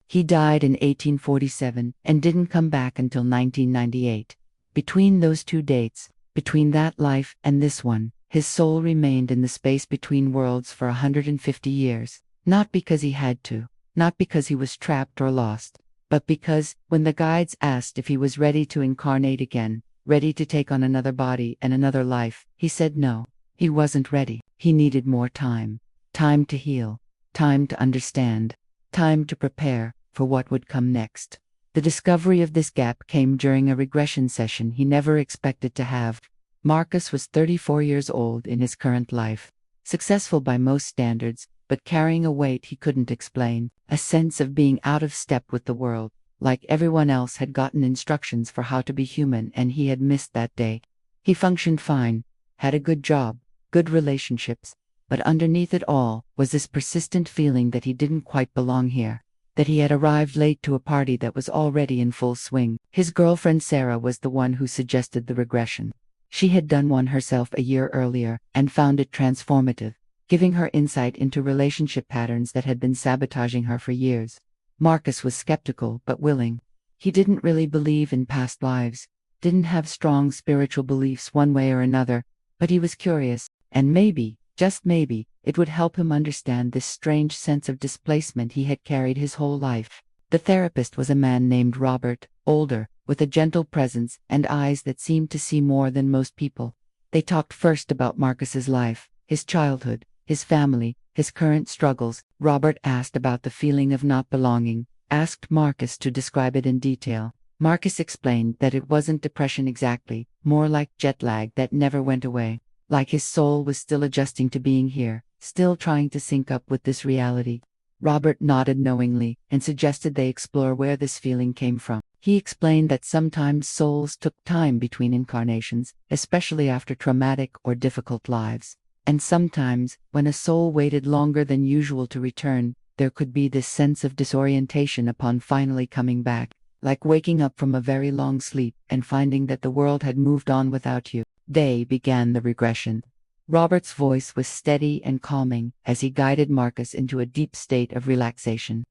He died in 1847 and didn't come back until 1998. Between those two dates, between that life and this one, his soul remained in the space between worlds for 150 years. Not because he had to, not because he was trapped or lost, but because, when the guides asked if he was ready to incarnate again, ready to take on another body and another life, he said no. He wasn't ready. He needed more time. Time to heal. Time to understand. Time to prepare for what would come next. The discovery of this gap came during a regression session he never expected to have. Marcus was 34 years old in his current life, successful by most standards, but carrying a weight he couldn't explain, a sense of being out of step with the world, like everyone else had gotten instructions for how to be human and he had missed that day. He functioned fine, had a good job, good relationships, but underneath it all was this persistent feeling that he didn't quite belong here, that he had arrived late to a party that was already in full swing. His girlfriend Sarah was the one who suggested the regression. She had done one herself a year earlier and found it transformative, giving her insight into relationship patterns that had been sabotaging her for years. Marcus was skeptical but willing. He didn't really believe in past lives, didn't have strong spiritual beliefs one way or another, but he was curious, and maybe, just maybe, it would help him understand this strange sense of displacement he had carried his whole life. The therapist was a man named Robert, older, with a gentle presence and eyes that seemed to see more than most people. They talked first about Marcus's life, his childhood, his family, his current struggles. Robert asked about the feeling of not belonging, asked Marcus to describe it in detail. Marcus explained that it wasn't depression exactly, more like jet lag that never went away, like his soul was still adjusting to being here, still trying to sync up with this reality. Robert nodded knowingly and suggested they explore where this feeling came from. He explained that sometimes souls took time between incarnations, especially after traumatic or difficult lives. And sometimes, when a soul waited longer than usual to return, there could be this sense of disorientation upon finally coming back, like waking up from a very long sleep and finding that the world had moved on without you. They began the regression. Robert's voice was steady and calming as he guided Marcus into a deep state of relaxation.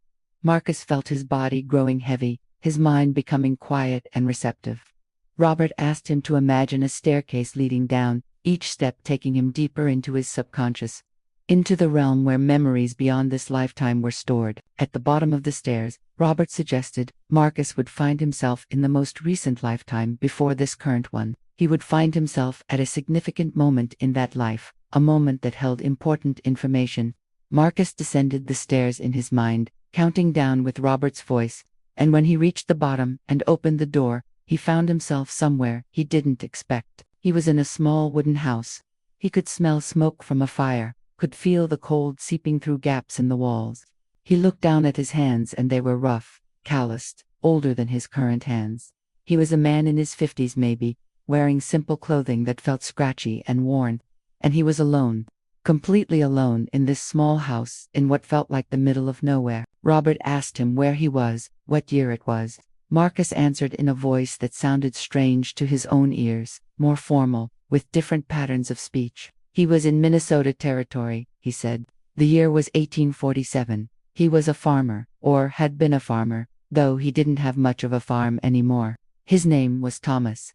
Marcus felt his body growing heavy, his mind becoming quiet and receptive. Robert asked him to imagine a staircase leading down, each step taking him deeper into his subconscious, into the realm where memories beyond this lifetime were stored. At the bottom of the stairs, Robert suggested, Marcus would find himself in the most recent lifetime before this current one. He would find himself at a significant moment in that life, a moment that held important information. Marcus descended the stairs in his mind, counting down with Robert's voice, and when he reached the bottom and opened the door, he found himself somewhere he didn't expect. He was in a small wooden house. He could smell smoke from a fire, could feel the cold seeping through gaps in the walls. He looked down at his hands and they were rough, calloused, older than his current hands. He was a man in his 50s maybe, wearing simple clothing that felt scratchy and worn, and he was alone, completely alone in this small house in what felt like the middle of nowhere. Robert asked him where he was, what year it was. Marcus answered in a voice that sounded strange to his own ears, more formal, with different patterns of speech. He was in Minnesota territory, he said. The year was 1847. He was a farmer, or had been a farmer, though he didn't have much of a farm anymore. His name was Thomas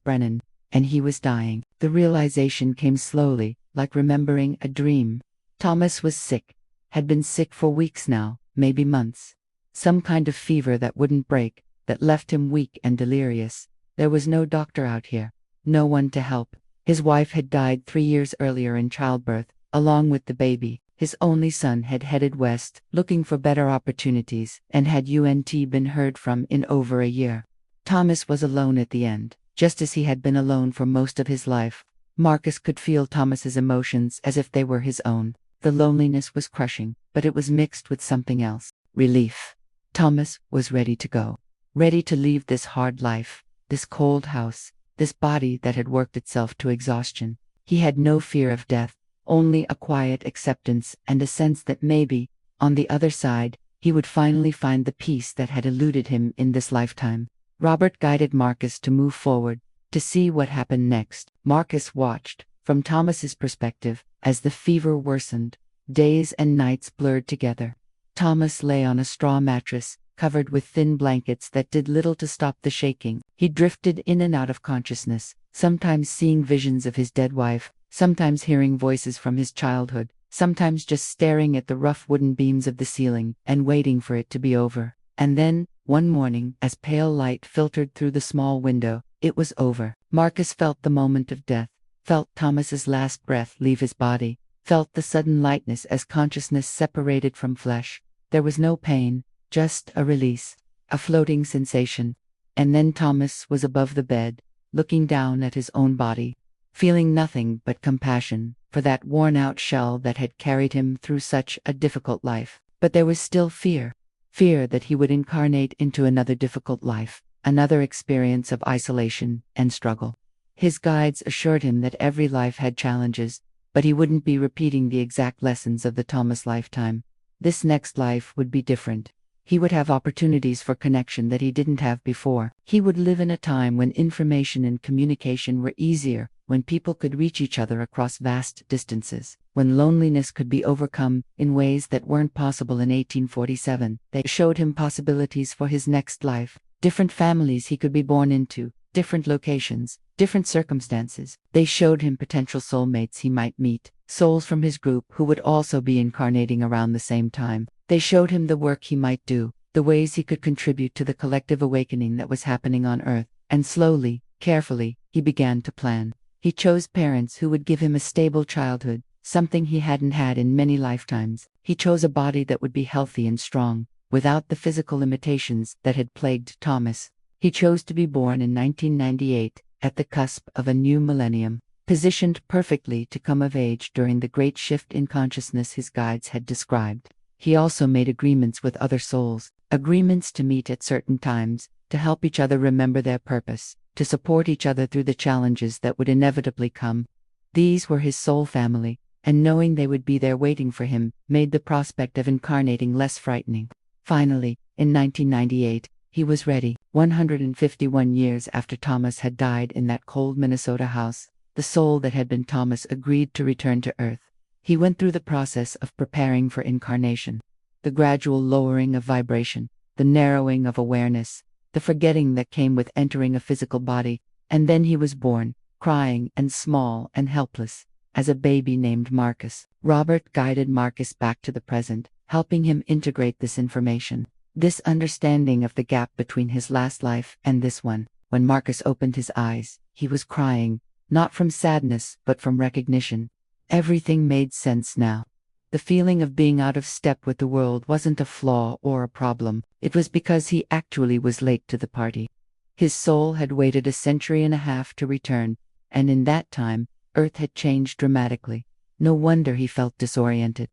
Brennan, and he was dying. The realization came slowly, like remembering a dream. Thomas was sick, had been sick for weeks now, maybe months. Some kind of fever that wouldn't break, that left him weak and delirious. There was no doctor out here, no one to help. His wife had died 3 years earlier in childbirth, along with the baby. His only son had headed west, looking for better opportunities, and had been heard from in over a year. Thomas was alone at the end, just as he had been alone for most of his life. Marcus could feel Thomas's emotions as if they were his own. The loneliness was crushing, but it was mixed with something else, relief. Thomas was ready to go, ready to leave this hard life, this cold house, this body that had worked itself to exhaustion. He had no fear of death, only a quiet acceptance and a sense that maybe, on the other side, he would finally find the peace that had eluded him in this lifetime. Robert guided Marcus to move forward, to see what happened next. Marcus watched, from Thomas's perspective, as the fever worsened. Days and nights blurred together. Thomas lay on a straw mattress, covered with thin blankets that did little to stop the shaking. He drifted in and out of consciousness, sometimes seeing visions of his dead wife, sometimes hearing voices from his childhood, sometimes just staring at the rough wooden beams of the ceiling and waiting for it to be over. And then, one morning, as pale light filtered through the small window, it was over. Marcus felt the moment of death, felt Thomas's last breath leave his body, felt the sudden lightness as consciousness separated from flesh. There was no pain, just a release, a floating sensation. And then Thomas was above the bed, looking down at his own body, feeling nothing but compassion for that worn-out shell that had carried him through such a difficult life. But there was still fear that he would incarnate into another difficult life, another experience of isolation and struggle. His guides assured him that every life had challenges, but he wouldn't be repeating the exact lessons of the Thomas lifetime. This next life would be different. He would have opportunities for connection that he didn't have before. He would live in a time when information and communication were easier, when people could reach each other across vast distances, when loneliness could be overcome in ways that weren't possible in 1847. They showed him possibilities for his next life, different families he could be born into, different locations, different circumstances. They showed him potential soulmates he might meet, souls from his group who would also be incarnating around the same time. They showed him the work he might do, the ways he could contribute to the collective awakening that was happening on Earth. And slowly, carefully, he began to plan. He chose parents who would give him a stable childhood, something he hadn't had in many lifetimes. He chose a body that would be healthy and strong, without the physical limitations that had plagued Thomas. He chose to be born in 1998, at the cusp of a new millennium, positioned perfectly to come of age during the great shift in consciousness his guides had described. He also made agreements with other souls, agreements to meet at certain times, to help each other remember their purpose, to support each other through the challenges that would inevitably come. These were his soul family, and knowing they would be there waiting for him made the prospect of incarnating less frightening. Finally, in 1998, he was ready. 151 years after Thomas had died in that cold Minnesota house, the soul that had been Thomas agreed to return to Earth. He went through the process of preparing for incarnation. The gradual lowering of vibration, the narrowing of awareness, the forgetting that came with entering a physical body, and then he was born, crying and small and helpless, as a baby named Marcus. Robert guided Marcus back to the present, helping him integrate this information, this understanding of the gap between his last life and this one. When Marcus opened his eyes, he was crying, not from sadness but from recognition. Everything made sense now. The feeling of being out of step with the world wasn't a flaw or a problem. It was because he actually was late to the party. His soul had waited a century and a half to return, and in that time, Earth had changed dramatically. No wonder he felt disoriented.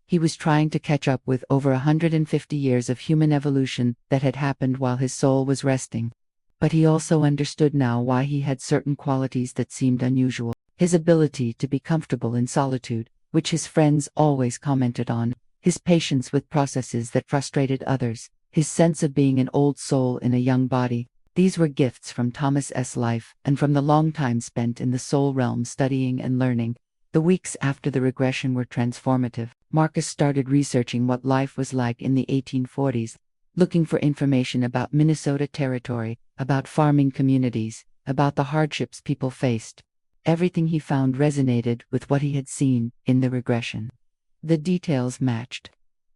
He was trying to catch up with over 150 years of human evolution that had happened while his soul was resting. But he also understood now why he had certain qualities that seemed unusual. His ability to be comfortable in solitude, which his friends always commented on, his patience with processes that frustrated others, his sense of being an old soul in a young body. These were gifts from Thomas's life and from the long time spent in the soul realm studying and learning. The weeks after the regression were transformative. Marcus started researching what life was like in the 1840s, looking for information about Minnesota territory, about farming communities, about the hardships people faced. Everything he found resonated with what he had seen in the regression. The details matched.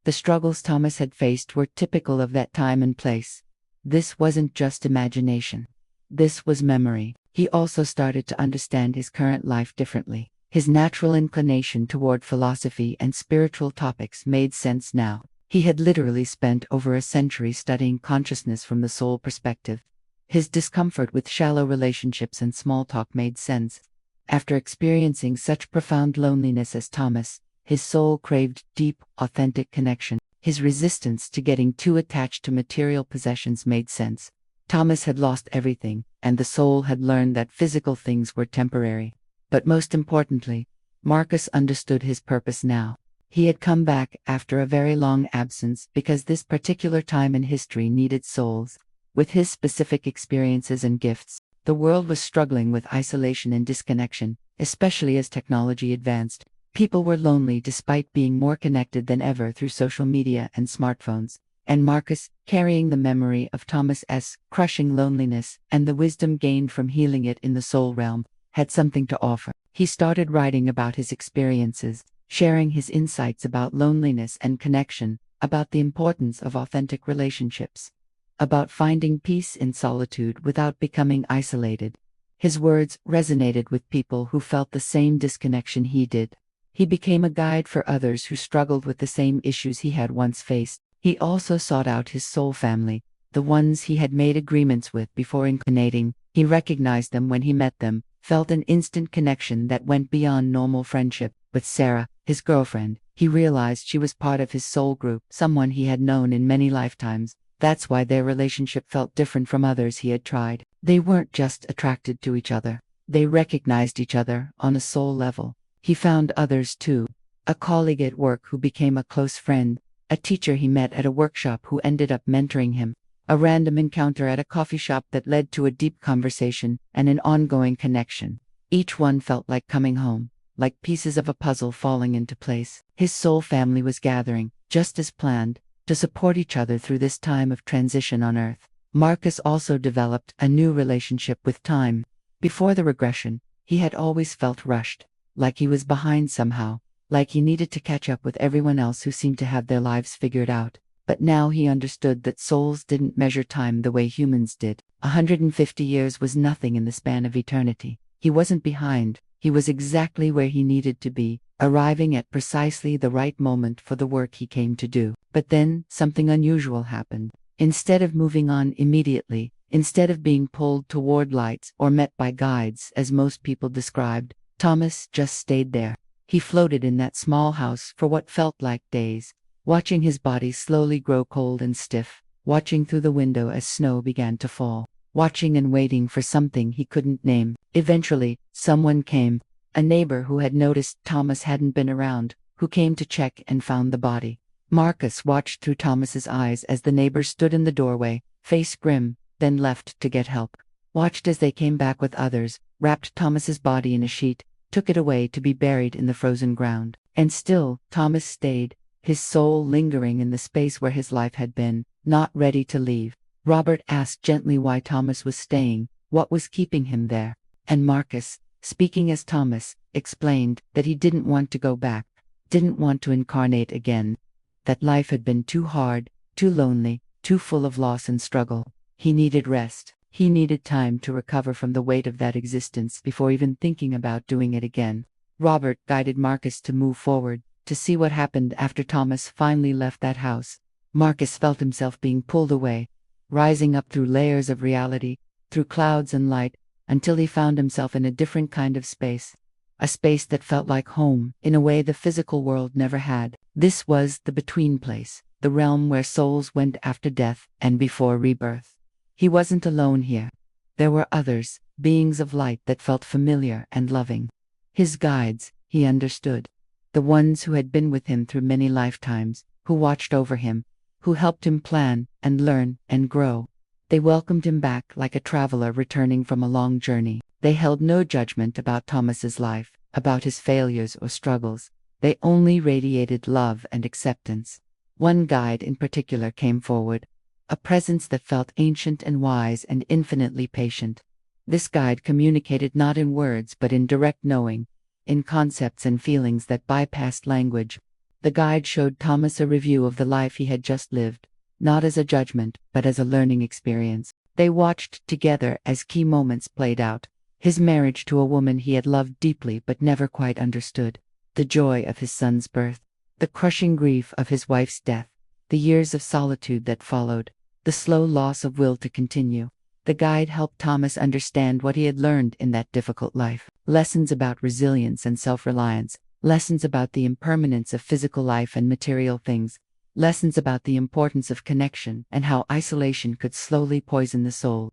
The struggles Thomas had faced were typical of that time and place. This wasn't just imagination. This was memory. He also started to understand his current life differently. His natural inclination toward philosophy and spiritual topics made sense now. He had literally spent over a century studying consciousness from the soul perspective. His discomfort with shallow relationships and small talk made sense. After experiencing such profound loneliness as Thomas, his soul craved deep, authentic connection. His resistance to getting too attached to material possessions made sense. Thomas had lost everything, and the soul had learned that physical things were temporary. But most importantly, Marcus understood his purpose now. He had come back after a very long absence because this particular time in history needed souls. With his specific experiences and gifts, the world was struggling with isolation and disconnection, especially as technology advanced. People were lonely despite being more connected than ever through social media and smartphones. And Marcus, carrying the memory of Thomas's crushing loneliness and the wisdom gained from healing it in the soul realm, had something to offer. He started writing about his experiences, sharing his insights about loneliness and connection, about the importance of authentic relationships, about finding peace in solitude without becoming isolated. His words resonated with people who felt the same disconnection he did. He became a guide for others who struggled with the same issues he had once faced. He also sought out his soul family, the ones he had made agreements with before incarnating. He recognized them when he met them, felt an instant connection that went beyond normal friendship. With Sarah, his girlfriend, he realized she was part of his soul group, someone he had known in many lifetimes. That's why their relationship felt different from others he had tried. They weren't just attracted to each other. They recognized each other on a soul level. He found others too. A colleague at work who became a close friend, a teacher he met at a workshop who ended up mentoring him, a random encounter at a coffee shop that led to a deep conversation and an ongoing connection. Each one felt like coming home, like pieces of a puzzle falling into place. His soul family was gathering, just as planned, to support each other through this time of transition on Earth. Marcus also developed a new relationship with time. Before the regression, he had always felt rushed, like he was behind somehow, like he needed to catch up with everyone else who seemed to have their lives figured out. But now he understood that souls didn't measure time the way humans did. 150 years was nothing in the span of eternity. He wasn't behind, he was exactly where he needed to be, arriving at precisely the right moment for the work he came to do. But then, something unusual happened. Instead of moving on immediately, instead of being pulled toward lights or met by guides as most people described, Thomas just stayed there. He floated in that small house for what felt like days, watching his body slowly grow cold and stiff, watching through the window as snow began to fall, watching and waiting for something he couldn't name. Eventually, someone came, a neighbor who had noticed Thomas hadn't been around, who came to check and found the body. Marcus watched through Thomas's eyes as the neighbor stood in the doorway, face grim, then left to get help. Watched as they came back with others, wrapped Thomas's body in a sheet, took it away to be buried in the frozen ground. And still, Thomas stayed, his soul lingering in the space where his life had been, not ready to leave. Robert asked gently why Thomas was staying, what was keeping him there. And Marcus, speaking as Thomas, explained that he didn't want to go back, didn't want to incarnate again, that life had been too hard, too lonely, too full of loss and struggle. He needed rest. He needed time to recover from the weight of that existence before even thinking about doing it again. Robert guided Marcus to move forward, to see what happened after Thomas finally left that house. Marcus felt himself being pulled away, rising up through layers of reality, through clouds and light, until he found himself in a different kind of space. A space that felt like home, in a way the physical world never had. This was the between place, the realm where souls went after death and before rebirth. He wasn't alone here. There were others, beings of light that felt familiar and loving. His guides, he understood. The ones who had been with him through many lifetimes, who watched over him, who helped him plan and learn and grow. They welcomed him back like a traveler returning from a long journey. They held no judgment about Thomas's life, about his failures or struggles. They only radiated love and acceptance. One guide in particular came forward, a presence that felt ancient and wise and infinitely patient. This guide communicated not in words but in direct knowing, in concepts and feelings that bypassed language. The guide showed Thomas a review of the life he had just lived, not as a judgment, but as a learning experience. They watched together as key moments played out. His marriage to a woman he had loved deeply but never quite understood, the joy of his son's birth, the crushing grief of his wife's death, the years of solitude that followed, the slow loss of will to continue. The guide helped Thomas understand what he had learned in that difficult life. Lessons about resilience and self-reliance, lessons about the impermanence of physical life and material things, lessons about the importance of connection and how isolation could slowly poison the soul.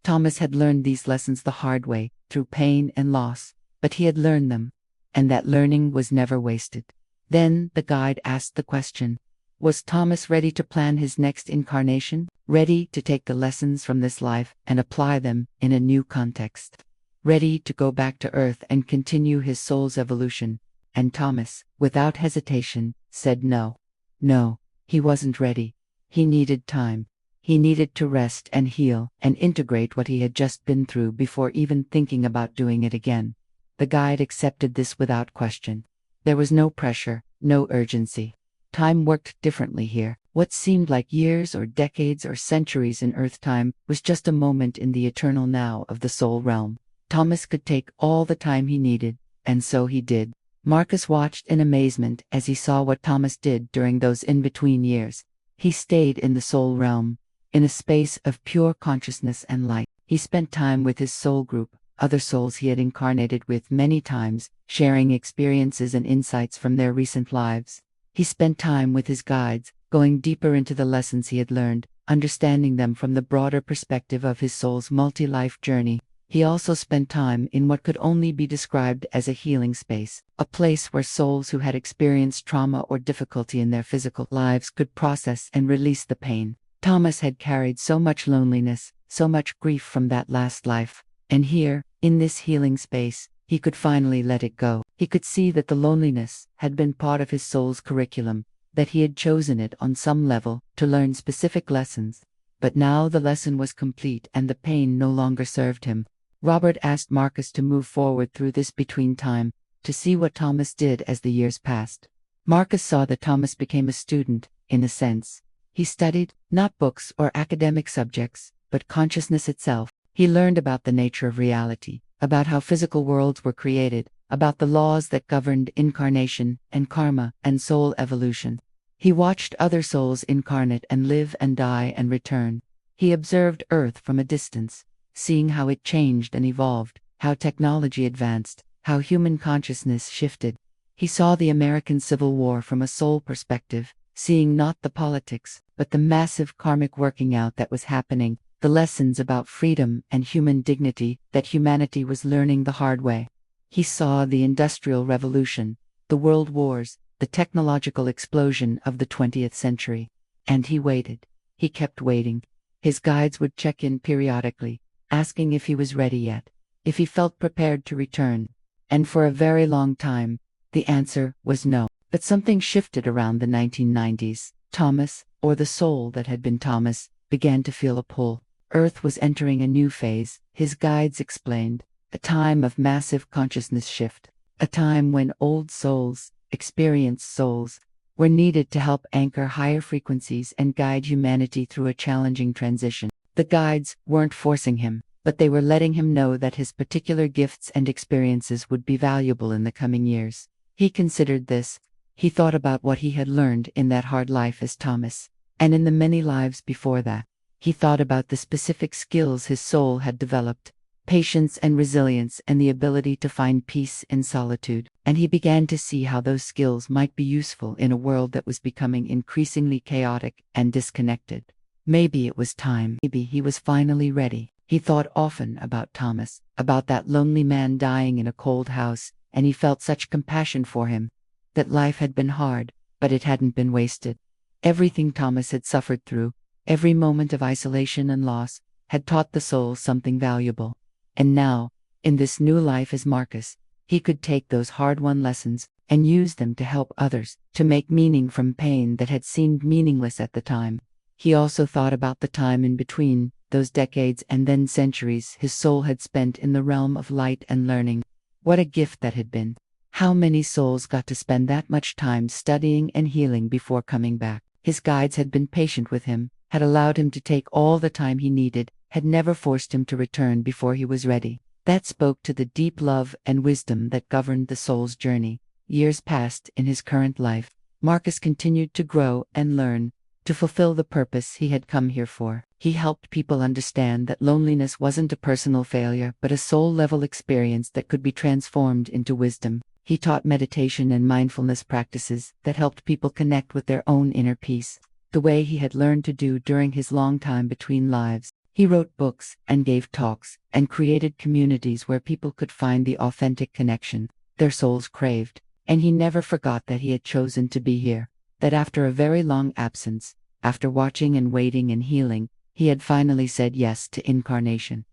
Thomas had learned these lessons the hard way, through pain and loss, but he had learned them, and that learning was never wasted. Then the guide asked the question, was Thomas ready to plan his next incarnation, ready to take the lessons from this life and apply them in a new context, ready to go back to Earth and continue his soul's evolution? and Thomas, without hesitation, said no. No, he wasn't ready. He needed time. He needed to rest and heal and integrate what he had just been through before even thinking about doing it again. The guide accepted this without question. There was no pressure, no urgency. Time worked differently here. What seemed like years or decades or centuries in Earth time was just a moment in the eternal now of the soul realm. Thomas could take all the time he needed, and so he did. Marcus watched in amazement as he saw what Thomas did during those in-between years. He stayed in the soul realm, in a space of pure consciousness and light. He spent time with his soul group, other souls he had incarnated with many times, sharing experiences and insights from their recent lives. He spent time with his guides, going deeper into the lessons he had learned, understanding them from the broader perspective of his soul's multi-life journey. He also spent time in what could only be described as a healing space, a place where souls who had experienced trauma or difficulty in their physical lives could process and release the pain. Thomas had carried so much loneliness, so much grief from that last life, and here, in this healing space, he could finally let it go. He could see that the loneliness had been part of his soul's curriculum, that he had chosen it on some level to learn specific lessons. But now the lesson was complete and the pain no longer served him. Robert asked Marcus to move forward through this between time, to see what Thomas did as the years passed. Marcus saw that Thomas became a student, in a sense. He studied, not books or academic subjects, but consciousness itself. He learned about the nature of reality, about how physical worlds were created, about the laws that governed incarnation and karma and soul evolution. He watched other souls incarnate and live and die and return. He observed Earth from a distance, seeing how it changed and evolved, how technology advanced, how human consciousness shifted. He saw the American Civil War from a soul perspective, seeing not the politics, but the massive karmic working out that was happening, the lessons about freedom and human dignity that humanity was learning the hard way. He saw the Industrial Revolution, the World Wars, the technological explosion of the 20th century. And he waited. He kept waiting. His guides would check in periodically, asking if he was ready yet, if he felt prepared to return. And for a very long time, the answer was no. But something shifted around the 1990s. Thomas, or the soul that had been Thomas, began to feel a pull. Earth was entering a new phase, his guides explained, a time of massive consciousness shift, a time when old souls, experienced souls, were needed to help anchor higher frequencies and guide humanity through a challenging transition. The guides weren't forcing him, but they were letting him know that his particular gifts and experiences would be valuable in the coming years. He considered this. He thought about what he had learned in that hard life as Thomas, and in the many lives before that. He thought about the specific skills his soul had developed, patience and resilience and the ability to find peace in solitude, and he began to see how those skills might be useful in a world that was becoming increasingly chaotic and disconnected. Maybe it was time. Maybe he was finally ready. He thought often about Thomas, about that lonely man dying in a cold house, and he felt such compassion for him. That life had been hard, but it hadn't been wasted. Everything Thomas had suffered through, every moment of isolation and loss, had taught the soul something valuable. And now, in this new life as Marcus, he could take those hard-won lessons and use them to help others, to make meaning from pain that had seemed meaningless at the time. He also thought about the time in between, those decades and then centuries his soul had spent in the realm of light and learning. What a gift that had been. How many souls got to spend that much time studying and healing before coming back? His guides had been patient with him, had allowed him to take all the time he needed, had never forced him to return before he was ready. That spoke to the deep love and wisdom that governed the soul's journey. Years passed in his current life. Marcus continued to grow and learn, to fulfill the purpose he had come here for. He helped people understand that loneliness wasn't a personal failure but a soul-level experience that could be transformed into wisdom. He taught meditation and mindfulness practices that helped people connect with their own inner peace, the way he had learned to do during his long time between lives. He wrote books and gave talks and created communities where people could find the authentic connection their souls craved. And he never forgot that he had chosen to be here, that after a very long absence, after watching and waiting and healing, he had finally said yes to incarnation.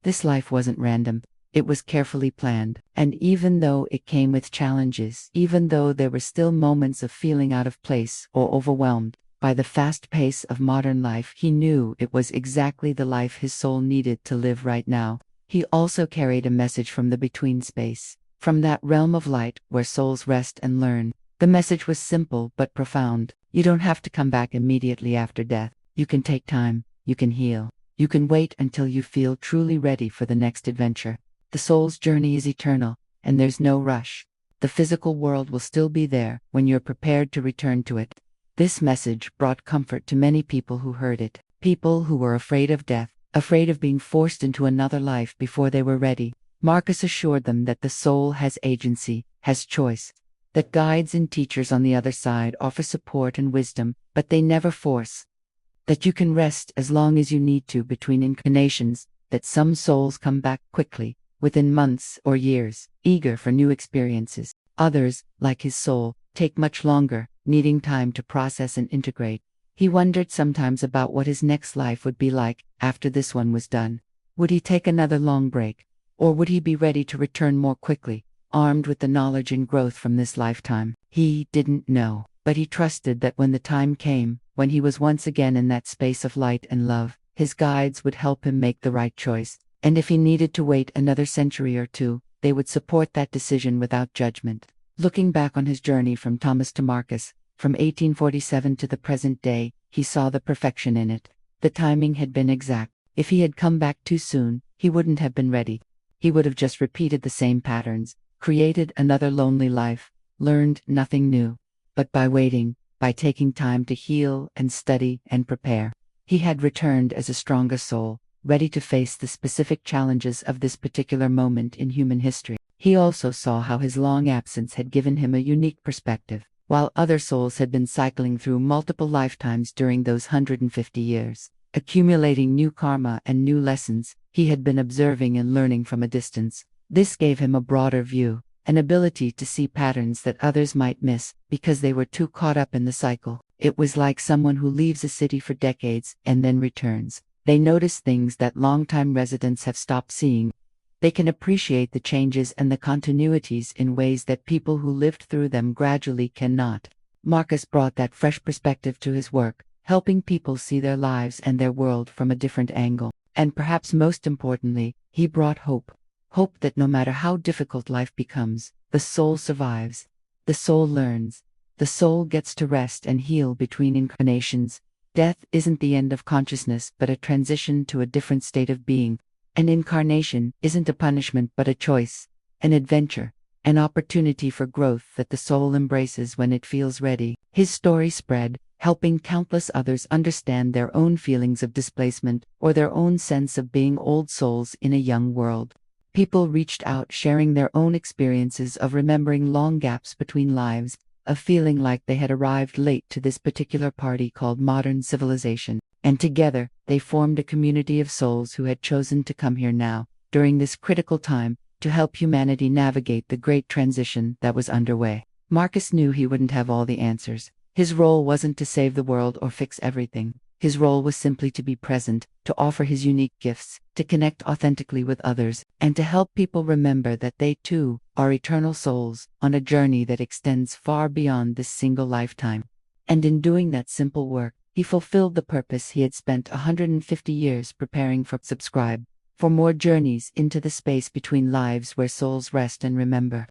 This life wasn't random. It was carefully planned, and even though it came with challenges, even though there were still moments of feeling out of place or overwhelmed by the fast pace of modern life, he knew it was exactly the life his soul needed to live right now. He also carried a message from the between space, from that realm of light where souls rest and learn. The message was simple but profound. You don't have to come back immediately after death. You can take time, you can heal, you can wait until you feel truly ready for the next adventure. The soul's journey is eternal, and there's no rush. The physical world will still be there when you're prepared to return to it. This message brought comfort to many people who heard it, people who were afraid of death, afraid of being forced into another life before they were ready. Marcus assured them that the soul has agency, has choice, that guides and teachers on the other side offer support and wisdom, but they never force, that you can rest as long as you need to between incarnations, that some souls come back quickly, within months or years, eager for new experiences. Others, like his soul, take much longer, needing time to process and integrate. He wondered sometimes about what his next life would be like after this one was done. Would he take another long break? Or would he be ready to return more quickly, armed with the knowledge and growth from this lifetime? He didn't know, but he trusted that when the time came, when he was once again in that space of light and love, his guides would help him make the right choice. And if he needed to wait another century or two, they would support that decision without judgment. Looking back on his journey from Thomas to Marcus, from 1847 to the present day, he saw the perfection in it. The timing had been exact. If he had come back too soon, he wouldn't have been ready. He would have just repeated the same patterns, created another lonely life, learned nothing new. But by waiting, by taking time to heal and study and prepare, he had returned as a stronger soul, ready to face the specific challenges of this particular moment in human history. He also saw how his long absence had given him a unique perspective. While other souls had been cycling through multiple lifetimes during those 150 years, accumulating new karma and new lessons, he had been observing and learning from a distance. This gave him a broader view, an ability to see patterns that others might miss because they were too caught up in the cycle. It was like someone who leaves a city for decades and then returns. They notice things that longtime residents have stopped seeing. They can appreciate the changes and the continuities in ways that people who lived through them gradually cannot. Marcus brought that fresh perspective to his work, helping people see their lives and their world from a different angle. And perhaps most importantly, he brought hope. Hope that no matter how difficult life becomes, the soul survives. The soul learns. The soul gets to rest and heal between incarnations. Death isn't the end of consciousness but a transition to a different state of being. An incarnation isn't a punishment but a choice, an adventure, an opportunity for growth that the soul embraces when it feels ready. His story spread, helping countless others understand their own feelings of displacement or their own sense of being old souls in a young world. People reached out sharing their own experiences of remembering long gaps between lives, of feeling like they had arrived late to this particular party called modern civilization. And together, they formed a community of souls who had chosen to come here now, during this critical time, to help humanity navigate the great transition that was underway. Marcus knew he wouldn't have all the answers. His role wasn't to save the world or fix everything. His role was simply to be present, to offer his unique gifts, to connect authentically with others, and to help people remember that they too are eternal souls on a journey that extends far beyond this single lifetime. And in doing that simple work, he fulfilled the purpose he had spent 150 years preparing for. Subscribe for more journeys into the space between lives where souls rest and remember.